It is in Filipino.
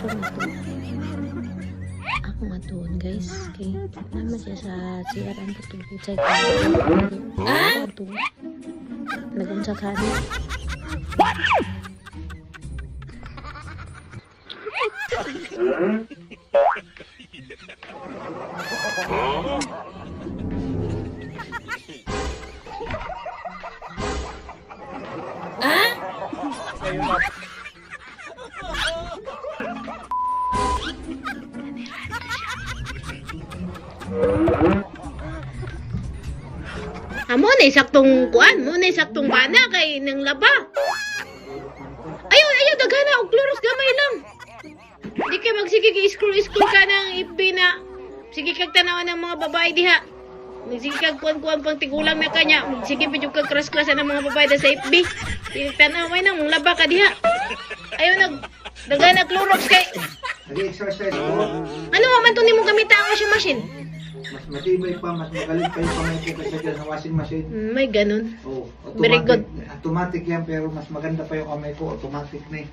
picture na to. Ako nga doon guys. Okay. Naman siya sa CR ang patulog sa ito. Nagunsa ka rin. Amo na saktong kuan, mo na saktong bana kay nang laba. Ayaw daghana og kloros gamay lang. Di kay magsige scroll ka nang ipi na sige kag tanawan ng mga babae diha. Magsige kag kuan pang tigulang na kanya. Magsige pa jud kag crush-crushan ng mga babae sa FB. Tanaway nang mong laba ka diha. Ayaw daghana kloros kay. Nag-exercise ko. Ano man to nimo gamita ang washing machine? Mas matibay pa, mas magaling pa yung kamay ko kaysa dyan sa washing machine. May ganun. Oh, Very good. automatic yan pero mas maganda pa yung kamay ko, automatic na eh.